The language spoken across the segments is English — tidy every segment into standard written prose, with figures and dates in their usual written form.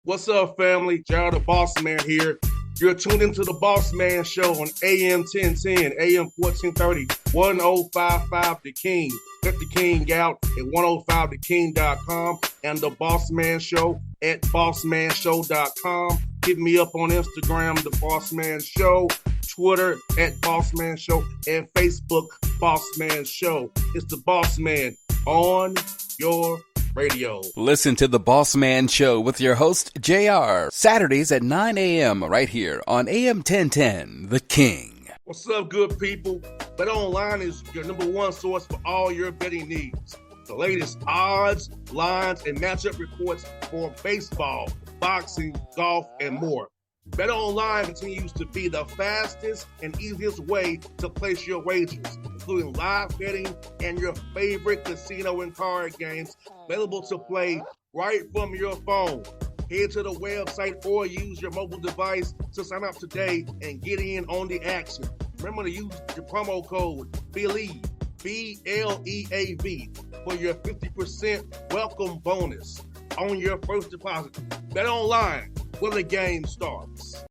What's up, family? Jared the Bossman here. You're tuned into the Bossman Show on AM 1010, AM 1430, 1055 The King. Check The King out at 105theking.com and the Bossman Show at bossmanshow.com. Hit me up on Instagram, The Bossman Show, Twitter at Bossman Show, and Facebook, Bossman Show. It's the Bossman on your radio. Listen to the Bossman Show with your host, JR, Saturdays at 9 a.m. right here on AM 1010, The King. What's up, good people? BetOnline is your number one source for all your betting needs. The latest odds, lines, and matchup reports for baseball, boxing, golf, and more. BetOnline continues to be the fastest and easiest way to place your wagers, including live betting and your favorite casino and card games available to play right from your phone. Head to the website or use your mobile device to sign up today and get in on the action. Remember to use your promo code BELIEVE, BLEAV, for your 50% welcome bonus on your first deposit. BetOnline, where the game starts.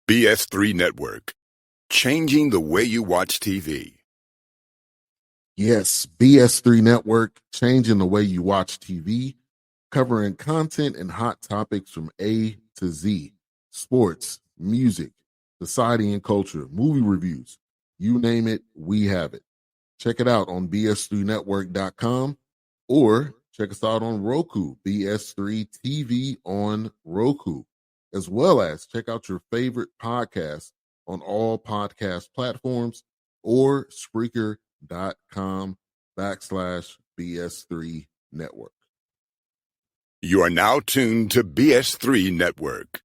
BS3 Network, changing the way you watch TV. Yes, BS3 Network, changing the way you watch TV, covering content and hot topics from A to Z, sports, music, society and culture, movie reviews, you name it, we have it. Check it out on bs3network.com or check us out on Roku, BS3 TV on Roku, as well as check out your favorite podcast on all podcast platforms or Spreaker.com/BS3 Network. You are now tuned to BS3 Network.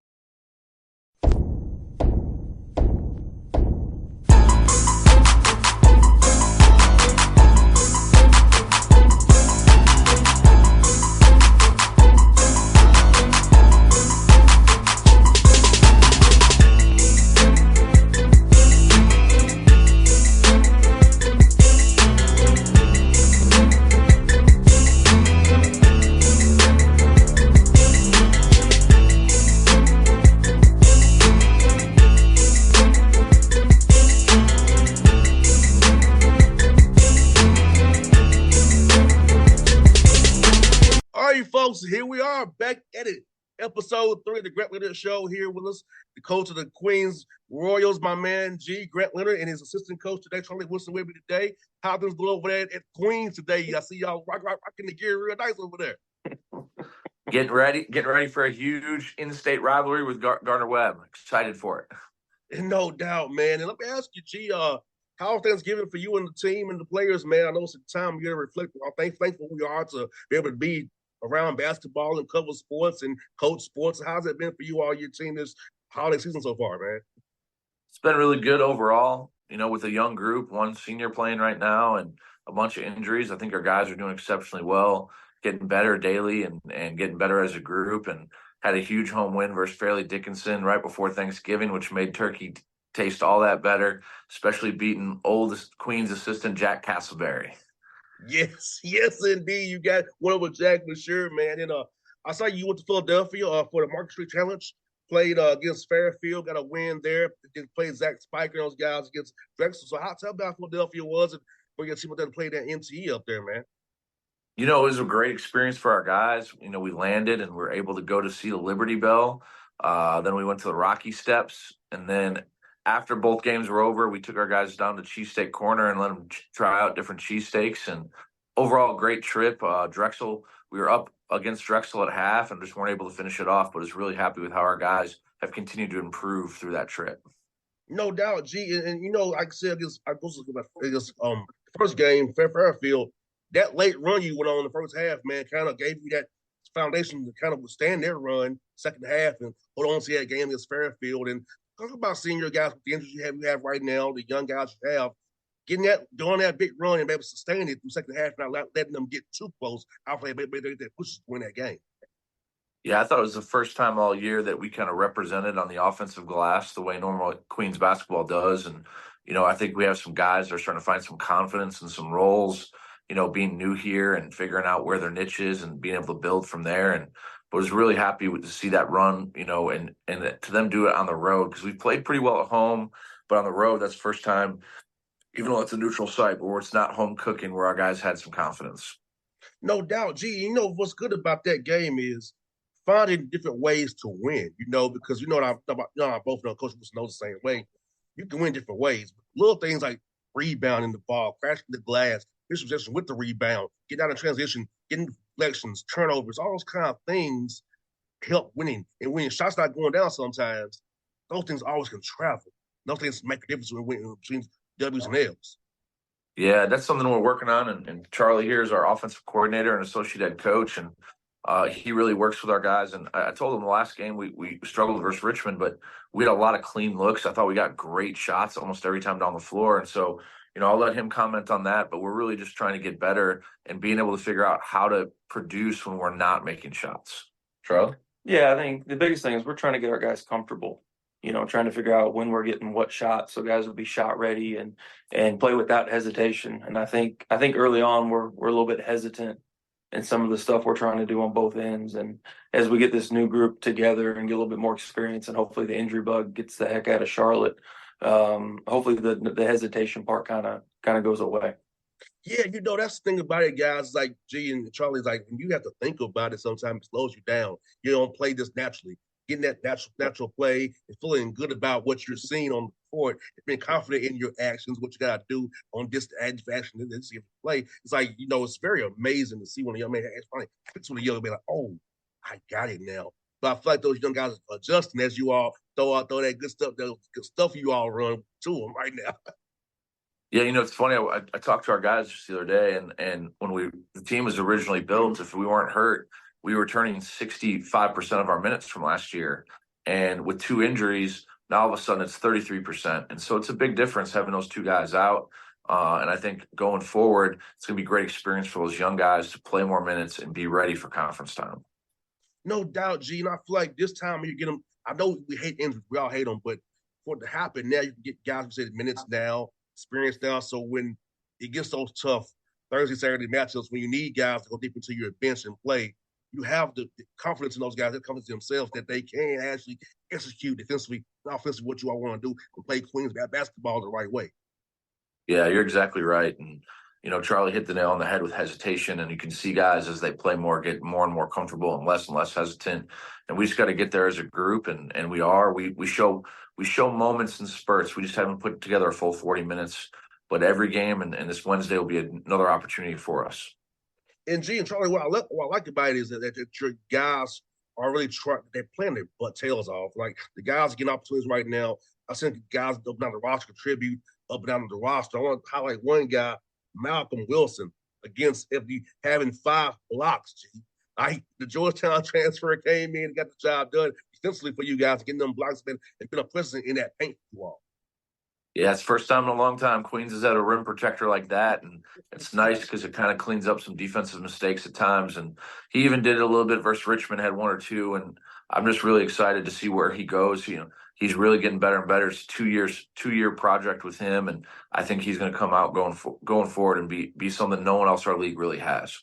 Here we are back at it. Episode 3 of the Grant Leonard Show. Here with us, the coach of the Queens Royals, my man G. Grant Leonard, and his assistant coach today, Charlie Wilson, with me today. How things go over there at Queens today? I see y'all rocking the gear real nice over there. Getting ready for a huge in-state rivalry with Gardner Webb. Excited for it. No doubt, man. And let me ask you, G, how are Thanksgiving for you and the team and the players, man? I know it's a time you got to reflect on how thankful we are to be able to be around basketball and cover sports and coach sports. How's it been for you all your team this holiday season so far, man? It's been really good overall. You know, with a young group, one senior playing right now and a bunch of injuries, I think our guys are doing exceptionally well, getting better daily and getting better as a group, and had a huge home win versus Fairleigh Dickinson right before Thanksgiving, which made turkey taste all that better, especially beating oldest Queens assistant Jack Castleberry. Yes, indeed. You got one over Jack Mashure, man. And I saw you went to Philadelphia for the Market Street Challenge, played against Fairfield, got a win there. Then played Zach Spiker and those guys against Drexel. So tell me how Philadelphia was and for your team that played that MTE up there, man. You know, it was a great experience for our guys. You know, we landed and we were able to go to see the Liberty Bell. Then we went to the Rocky Steps. And then after both games were over, we took our guys down to Cheesesteak Corner and let them try out different cheesesteaks. And overall, great trip. Drexel, we were up against Drexel at half and just weren't able to finish it off, but was really happy with how our guys have continued to improve through that trip. No doubt, G. And you know, like I said, against first game, Fairfield, that late run you went on in the first half, man, kind of gave you that foundation to kind of withstand their run second half and hold on to that game against Fairfield. And talk about senior guys with the injuries you have right now, the young guys you have, doing that big run and be able to sustain it through second half, not letting them get too close. Hopefully, they push to win that game. Yeah, I thought it was the first time all year that we kind of represented on the offensive glass the way normal Queens basketball does. And, you know, I think we have some guys that are starting to find some confidence in some roles, you know, being new here and figuring out where their niche is and being able to build from there. And but was really happy to see that run, and to them do it on the road, because we played pretty well at home, but on the road, that's the first time, even though it's a neutral site, but where it's not home cooking, where our guys had some confidence. No doubt, G. What's good about that game is finding different ways to win. Because what I'm talking about. I both know Coach Wilson knows the same way. You can win different ways. Little things like rebounding the ball, crashing the glass, dispossession with the rebound, getting out of transition, getting deflections, turnovers, all those kind of things help winning. And when shots not going down sometimes, those things always can travel. Those things make a difference between W's and L's. Yeah, that's something we're working on. And Charlie here is our offensive coordinator and associate head coach. And he really works with our guys. And I told him the last game we struggled versus Richmond, but we had a lot of clean looks. I thought we got great shots almost every time down the floor. And so, I'll let him comment on that. But we're really just trying to get better and being able to figure out how to produce when we're not making shots. Charlie? Yeah, I think the biggest thing is we're trying to get our guys comfortable. Trying to figure out when we're getting what shots, so guys will be shot ready and play without hesitation. And I think early on we're a little bit hesitant in some of the stuff we're trying to do on both ends. And as we get this new group together and get a little bit more experience, and hopefully the injury bug gets the heck out of Charlotte, hopefully the hesitation part kind of goes away. Yeah, that's the thing about it, guys. Like G and Charlie's like, when you have to think about it, sometimes it slows you down. You don't play this naturally. Getting that natural play and feeling good about what you're seeing on the court, being confident in your actions, what you got to do on this action, this play. It's like, it's very amazing to see when a young man picks with a young man like, oh, I got it now. But I feel like those young guys are adjusting as you all throw that good stuff you all run to them right now. Yeah, it's funny. I talked to our guys just the other day, and when the team was originally built, if we weren't hurt, we were turning 65% of our minutes from last year. And with 2 injuries, now all of a sudden it's 33%. And so it's a big difference having those 2 guys out. And I think going forward, it's going to be a great experience for those young guys to play more minutes and be ready for conference time. No doubt, G. And I feel like this time when you get them, I know we hate injuries. We all hate them. But for it to happen, now you can get guys who say minutes now, experience now. So when it gets those tough Thursday, Saturday matchups, when you need guys to go deep into your bench and play, you have the confidence in those guys, that confidence in themselves that they can actually execute defensively and offensively what you all want to do and play Queens basketball the right way. Yeah, you're exactly right. And, Charlie hit the nail on the head with hesitation, and you can see guys as they play more, get more and more comfortable and less hesitant. And we just got to get there as a group. And we are, we show moments and spurts. We just haven't put together a full 40 minutes, but every game and this Wednesday will be another opportunity for us. And G and Charlie, what I like about it is that your guys are really they're playing their butt tails off. Like the guys getting opportunities right now. I think guys up and down the roster contribute up and down the roster. I want to highlight one guy, Malcolm Wilson, against FD having 5 blocks, G. The Georgetown transfer came in and got the job done defensively for you guys, getting them blocks and been a presence in that paint for you all. Yeah, it's the first time in a long time Queens has had a rim protector like that, and it's nice because it kind of cleans up some defensive mistakes at times. And he even did it a little bit versus Richmond, had 1 or 2, and I'm just really excited to see where he goes. He's really getting better and better. It's a 2-year project with him, and I think he's going to come out going forward and be something no one else in our league really has.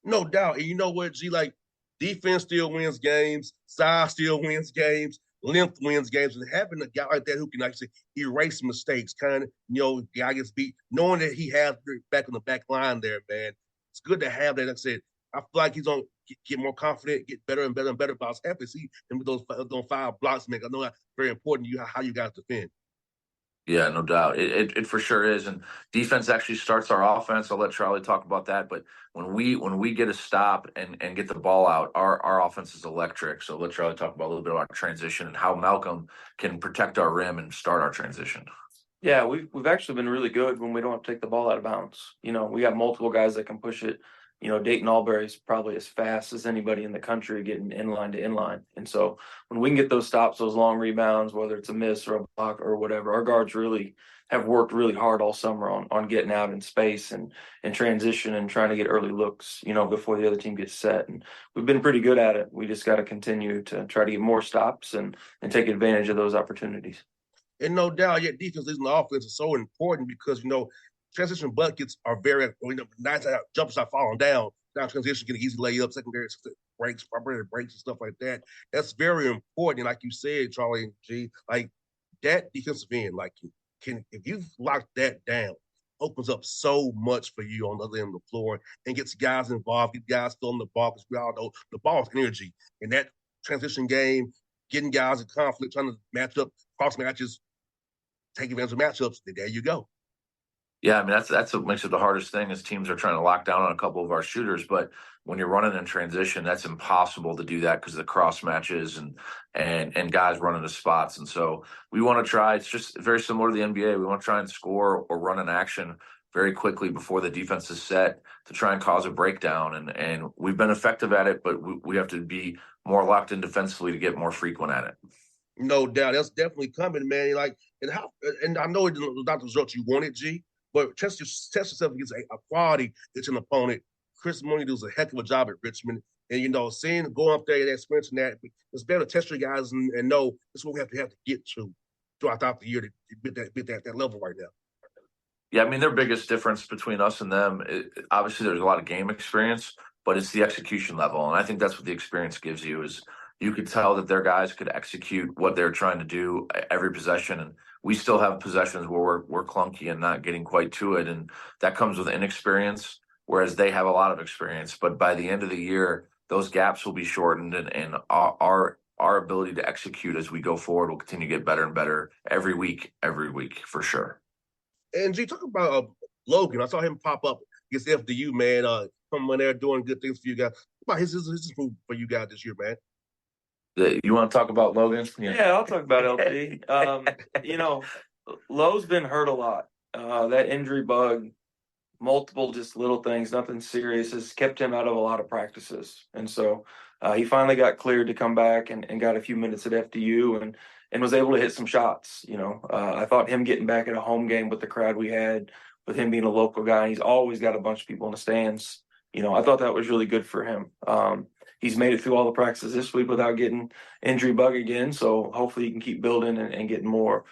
No doubt. And you know what, G? Like defense still wins games, size still wins games. Length wins games, and having a guy like that who can actually erase mistakes, the guy gets beat, knowing that he has back on the back line there, man. It's good to have that. Like I said, I feel like he's going to get more confident, get better and better and better. But I was happy to see him with those 5 blocks, man. I know that's very important how you guys defend. Yeah, no doubt. It for sure is. And defense actually starts our offense. I'll let Charlie talk about that. But when we get a stop and get the ball out, our offense is electric. So let Charlie talk about a little bit about transition and how Malcolm can protect our rim and start our transition. Yeah, we've actually been really good when we don't have to take the ball out of bounds. We got multiple guys that can push it. Dayton Albury's probably as fast as anybody in the country getting inline to inline. And so when we can get those stops, those long rebounds, whether it's a miss or a block or whatever, our guards really have worked really hard all summer on getting out in space and transition and trying to get early looks, before the other team gets set. And we've been pretty good at it. We just got to continue to try to get more stops and take advantage of those opportunities. And no doubt, defense leading the offense is so important because, transition buckets are very, 9 jump shot falling down. down transition, getting easy layups, secondary breaks, primary breaks, and stuff like that. That's very important. And like you said, Charlie and G, like that defensive end, like if you lock that down, opens up so much for you on the other end of the floor and gets guys involved, get guys throwing the ball, because we all know the ball is energy. In that transition game, getting guys in conflict, trying to match up, cross matches, take advantage of matchups, then there you go. Yeah, I mean that's what makes it the hardest thing is teams are trying to lock down on a couple of our shooters, but when you're running in transition, that's impossible to do that because of the cross matches and guys running the spots. And so we want to try. It's just very similar to the NBA. We want to try and score or run an action very quickly before the defense is set to try and cause a breakdown. And we've been effective at it, but we have to be more locked in defensively to get more frequent at it. No doubt, that's definitely coming, man. Like, and I know it's not the result you wanted, G. But test yourself against a quality that's an opponent. Chris Mooney does a heck of a job at Richmond. And, seeing going up there and experiencing that, it's better to test your guys and know this is what we have to get to throughout the year to get that level right now. Yeah, I mean, their biggest difference between us and them, obviously there's a lot of game experience, but it's the execution level. And I think that's what the experience gives you is you could tell that their guys could execute what they're trying to do every possession. And we still have possessions where we're clunky and not getting quite to it. And that comes with inexperience, whereas they have a lot of experience. But by the end of the year, those gaps will be shortened and our ability to execute as we go forward will continue to get better and better every week for sure. And G, talk about Logan. I saw him pop up against FDU, man. Coming in there doing good things for you guys. What about his move for you guys this year, man? You want to talk about Logan? Yeah, I'll talk about LG. Lowe's been hurt a lot. That injury bug, multiple just little things, nothing serious, has kept him out of a lot of practices. And so he finally got cleared to come back and got a few minutes at FDU and was able to hit some shots. I thought him getting back at a home game with the crowd we had, with him being a local guy, he's always got a bunch of people in the stands. I thought that was really good for him. He's made it through all the practices this week without getting injury bug again. So hopefully he can keep building and getting more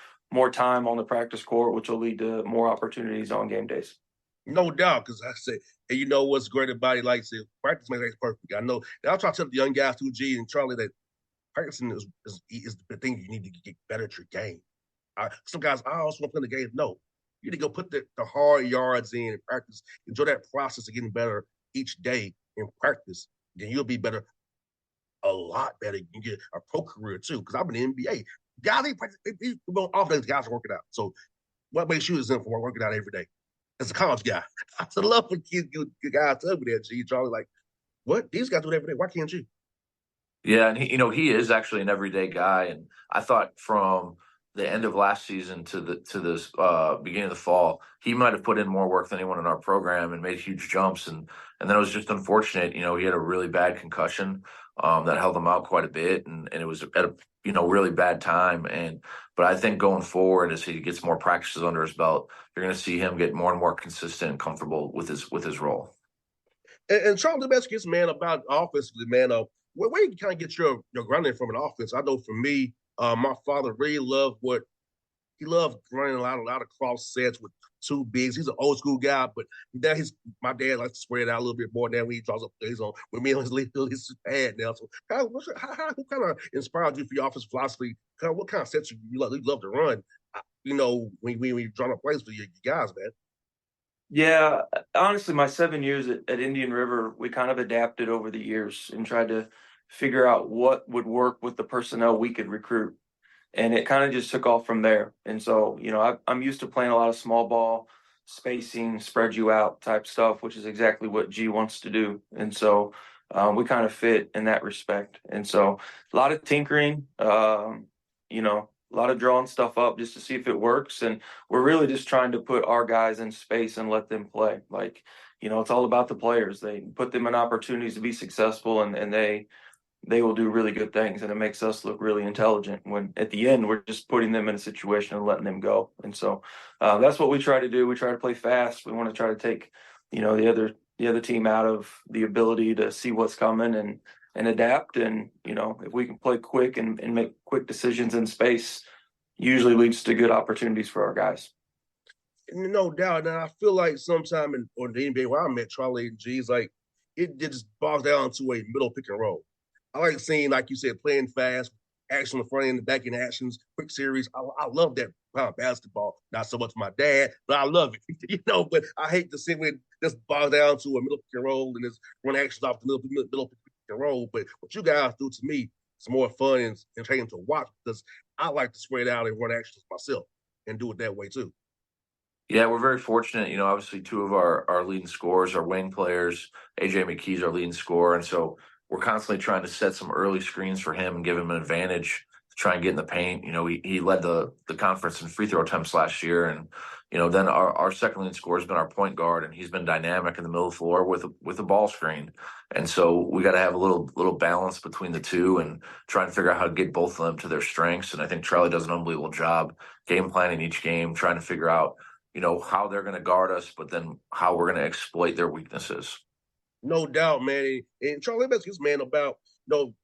time on the practice court, which will lead to more opportunities on game days. No doubt, because I say, and you know what's great about it, like I said, practice makes perfect. I know. And I'll try to tell the young guys too, G and Charlie, that practicing is the thing you need to get better at your game. Some guys, I also want to play the game. No, you need to go put the hard yards in and practice. Enjoy that process of getting better each day in practice. Then you'll be better, a lot better. You can get a pro career too. Because I'm in the NBA. Guys, off days, guys are working out. So what makes you exempt from working out every day? As a college guy, I love when kids, good guys tell me that. G, Charlie, like, what? These guys do it every day. Why can't you? Yeah, and he is actually an everyday guy. And I thought from the end of last season to this beginning of the fall, he might have put in more work than anyone in our program and made huge jumps. And then it was just unfortunate. He had a really bad concussion that held him out quite a bit, and it was at a really bad time. But I think going forward, as he gets more practices under his belt, you're going to see him get more and more consistent and comfortable with his role. And Charlie, let's get man about offensively, man. Where you kind of get your grounding from an offense? I know for me, my father really loved running a lot of cross sets with two bigs. He's an old school guy, but now my dad likes to spread it out a little bit more now when he draws up plays on with me on his pad now. So who kind of inspired you for your offensive philosophy? What kind of sets you love to run? When you're drawing up plays for your guys, man. Yeah, honestly, my 7 years at Indian River, we kind of adapted over the years and tried to figure out what would work with the personnel we could recruit. And it kind of just took off from there. And so, I'm used to playing a lot of small ball, spacing, spread you out type stuff, which is exactly what G wants to do. And so we kind of fit in that respect. And so a lot of tinkering, a lot of drawing stuff up just to see if it works. And we're really just trying to put our guys in space and let them play. Like, it's all about the players. They put them in opportunities to be successful, and they will do really good things. And it makes us look really intelligent when at the end, we're just putting them in a situation and letting them go. And so that's what we try to do. We try to play fast. We want to try to take, the other team out of the ability to see what's coming and adapt. And, if we can play quick and make quick decisions in space, usually leads to good opportunities for our guys. No doubt. And I feel like sometime in the NBA where I met Charlie and G's, like, it just boils down to a middle pick and roll. I like seeing, like you said, playing fast, action in the front end, the back end actions, quick series. I love that kind of basketball. Not so much my dad, but I love it. But I hate to see when this boils down to a middle pick and roll and this run actions off the middle pick and roll. But what you guys do to me, it's more fun and entertaining to watch because I like to spread out and run actions myself and do it that way too. Yeah, we're very fortunate. Obviously, two of our leading scorers are wing players. AJ McKee's our leading scorer, and so we're constantly trying to set some early screens for him and give him an advantage to try and get in the paint. He led the conference in free throw attempts last year, and then our second leading scorer has been our point guard, and he's been dynamic in the middle of the floor with a ball screen. And so we got to have a little balance between the two and try and figure out how to get both of them to their strengths. And I think Charlie does an unbelievable job game planning each game, trying to figure out how they're going to guard us, but then how we're going to exploit their weaknesses. No doubt, man. And Charlie, let's this man about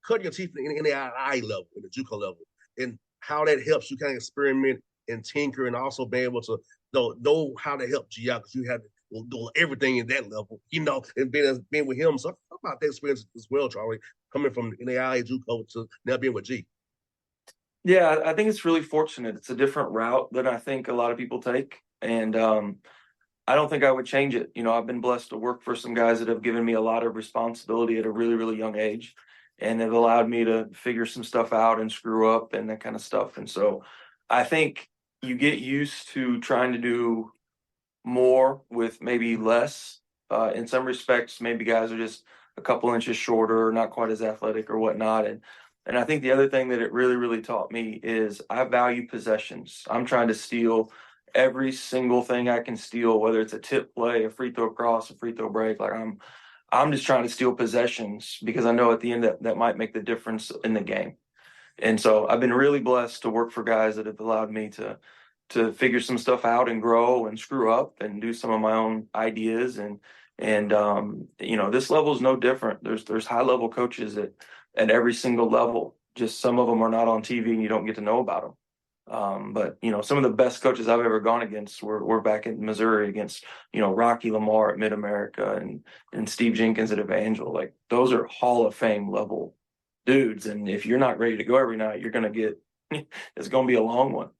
cutting your teeth in the NAIA level, in the JUCO level, and how that helps you kind of experiment and tinker, and also be able to know how to help GI because you have to do everything in that level, and being with him. So talk about that experience as well, Charlie, coming from NAIA JUCO to now being with G. Yeah, I think it's really fortunate. It's a different route than I think a lot of people take. And I don't think I would change it. I've been blessed to work for some guys that have given me a lot of responsibility at a really, really young age, and have allowed me to figure some stuff out and screw up and that kind of stuff. And so I think you get used to trying to do more with maybe less. In some respects, maybe guys are just a couple inches shorter, not quite as athletic or whatnot. And I think the other thing that it really, really taught me is I value possessions. I'm trying to steal every single thing I can steal, whether it's a tip play, a free throw cross, a free throw break. Like I'm just trying to steal possessions because I know at the end that might make the difference in the game. And so I've been really blessed to work for guys that have allowed me to figure some stuff out and grow and screw up and do some of my own ideas. And this level is no different. There's high level coaches at every single level. Just some of them are not on TV and you don't get to know about them. But some of the best coaches I've ever gone against were back in Missouri against, Rocky Lamar at Mid-America and Steve Jenkins at Evangel. Like those are Hall of Fame level dudes. And if you're not ready to go every night, you're going to it's going to be a long one.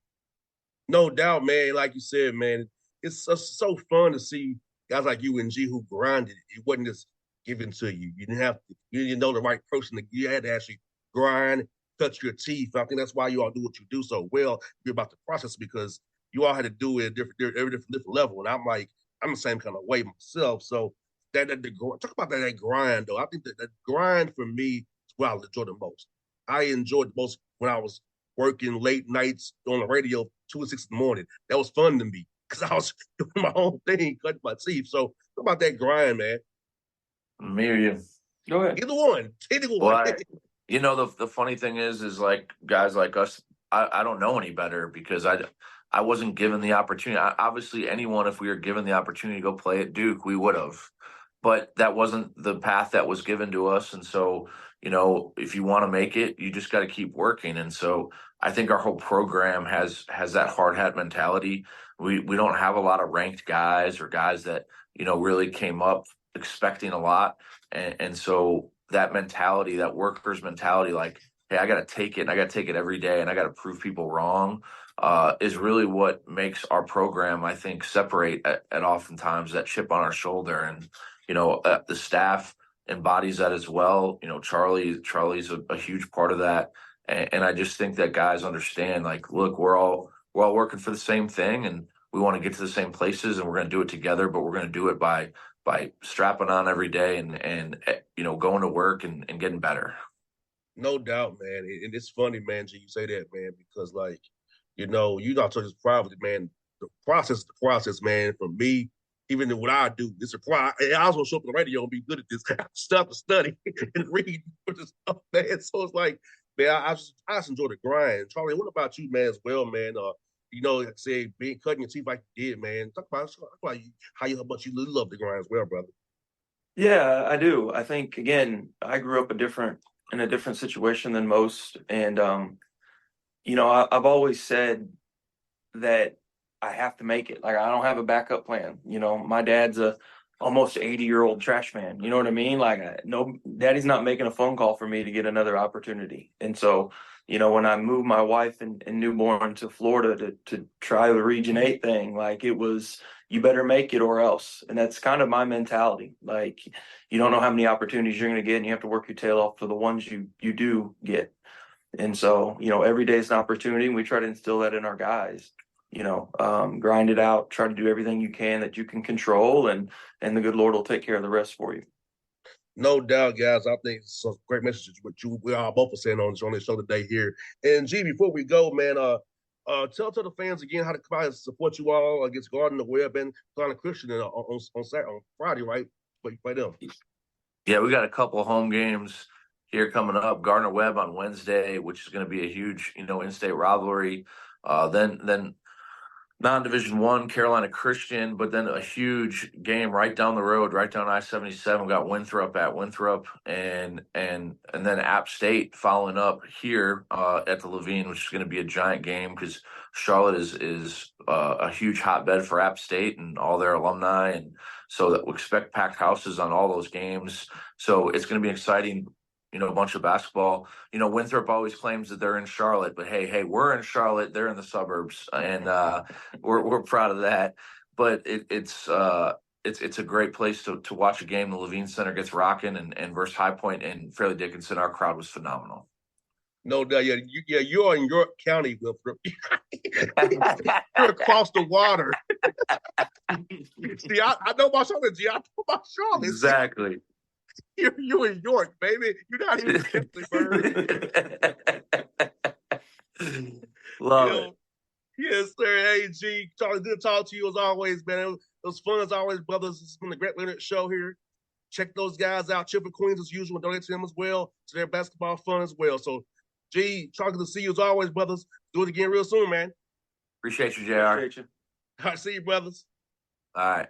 No doubt, man. Like you said, man, it's so fun to see guys like you and G who grinded. It wasn't just given to you. You didn't know the right person. You had to actually grind, cut your teeth. I think that's why you all do what you do so well. You're about the process because you all had to do it at every different level. And I'm the same kind of way myself. So talk about that grind though. I think that grind for me is what I enjoy the most. I enjoyed the most when I was working late nights on the radio 2 and 6 in the morning. That was fun to me because I was doing my own thing, cutting my teeth. So talk about that grind, man. Me or you? Go ahead. Either one. Well, the funny thing is like guys like us, I don't know any better because I wasn't given the opportunity. Obviously, anyone, if we were given the opportunity to go play at Duke, we would have. But that wasn't the path that was given to us. And so, if you want to make it, you just got to keep working. And so I think our whole program has that hard hat mentality. We don't have a lot of ranked guys or guys that, really came up expecting a lot. And so that mentality, that worker's mentality, like, hey, I got to take it and I got to take it every day and I got to prove people wrong, is really what makes our program, I think, separate at oftentimes that chip on our shoulder. And, the staff embodies that as well. Charlie's a huge part of that. And I just think that guys understand, like, look, we're all working for the same thing and we want to get to the same places and we're going to do it together, but we're going to do it by strapping on every day and going to work and getting better. No doubt, man. And it's funny, man, G, you say that, man, because you're not just privately, man. The process, man. For me, even what I do, it's a process. I also show up on the radio and be good at this stuff to study and read for this stuff, man. So it's like, man, I just enjoy the grind. Charlie, what about you, man, as well, man? Like I said, cutting your teeth like you did, man. Talk about how much you love the grind as well, brother. Yeah, I do. I think, again, I grew up in a different situation than most. And, I've always said that I have to make it. Like, I don't have a backup plan. My dad's a almost 80-year-old trash man. You know what I mean? Like, no, daddy's not making a phone call for me to get another opportunity. And so, when I moved my wife and newborn to Florida to try the Region 8 thing, like, it was, you better make it or else. And that's kind of my mentality. Like, you don't know how many opportunities you're going to get, and you have to work your tail off for the ones you do get. And so, every day is an opportunity, and we try to instill that in our guys. Grind it out, try to do everything you can that you can control, and the good Lord will take care of the rest for you. No doubt, guys. I think it's a great message what we all both are saying on this show today here. And G, before we go, man, tell the fans again how to come out and support you all against Garden, the Web, and Garden Christian on Friday, right? But you play them. Yeah, we got a couple of home games here coming up. Gardner Webb on Wednesday, which is going to be a huge, in-state rivalry. Then non-Division I, Carolina Christian, but then a huge game right down the road, right down I-77. We got Winthrop, and then App State following up here at the Levine, which is going to be a giant game because Charlotte is a huge hotbed for App State and all their alumni, and so that we expect packed houses on all those games. So it's going to be exciting. A bunch of basketball. Winthrop always claims that they're in Charlotte, but hey, we're in Charlotte. They're in the suburbs, and we're proud of that. But it's a great place to watch a game. The Levine Center gets rocking, and versus High Point and Fairleigh Dickinson, our crowd was phenomenal. No doubt, you're in York County, Winthrop. You're across the water. See, I know about Charlotte. G, I know about Charlotte. Exactly. You're in York, baby. You're not even Bird. Love it. Yes, sir. Hey, G, Charlie, good to talk to you as always, man. It was fun as always, brothers. It's been the Great Leonard Show here. Check those guys out. Chipper Queens as usual. Donate to them as well, to their basketball fun as well. So, G, Charlie, good to see you as always, brothers. Do it again real soon, man. Appreciate you, JR. Appreciate you. All right, see you, brothers. All right.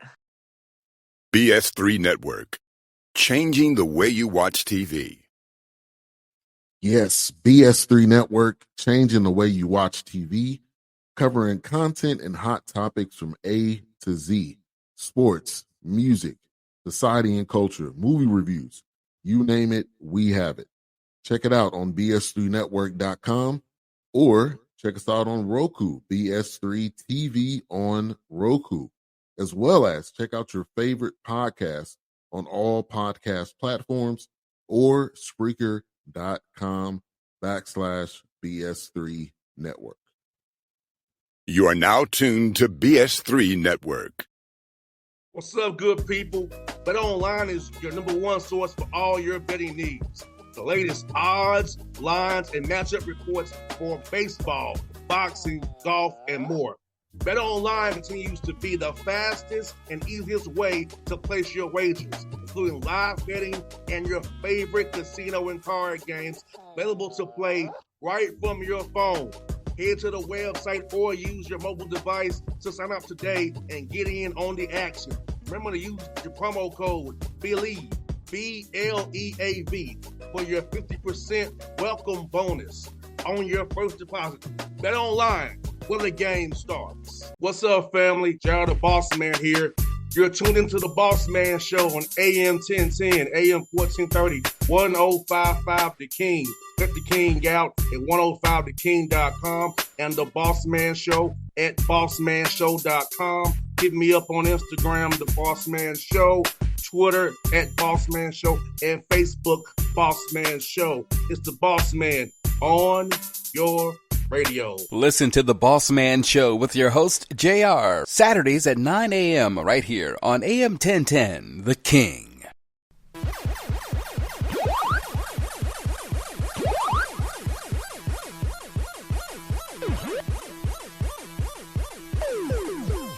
BS3 Network. Changing the way you watch TV. Yes, BS3 Network, changing the way you watch TV, covering content and hot topics from A to Z. Sports, music, society and culture, movie reviews. You name it, we have it. Check it out on bs3network.com or check us out on Roku, BS3 TV on Roku, as well as check out your favorite podcast on all podcast platforms or Spreaker.com/BS3 Network. You are now tuned to BS3 Network. What's up, good people? Bet Online is your number one source for all your betting needs. The latest odds, lines, and matchup reports for baseball, boxing, golf, and more. Bet Online continues to be the fastest and easiest way to place your wagers, including live betting and your favorite casino and card games available to play right from your phone. Head to the website or use your mobile device to sign up today and get in on the action. Remember to use your promo code BELIEVE, BLEAV, for your 50% welcome bonus on your first deposit. Bet Online, where the game starts. What's up, family? Jared the Bossman here. You're tuned into the Bossman Show on AM 1010, AM 1430, 1055 The King. Check The King out at 105theking.com and the Bossman Show at bossmanshow.com. Hit me up on Instagram, The Bossman Show, Twitter at Bossman Show, and Facebook, Bossman Show. It's the Bossman on your radio. Listen to The Bossman Show with your host, JR, Saturdays at 9 a.m. right here on AM 1010, The King.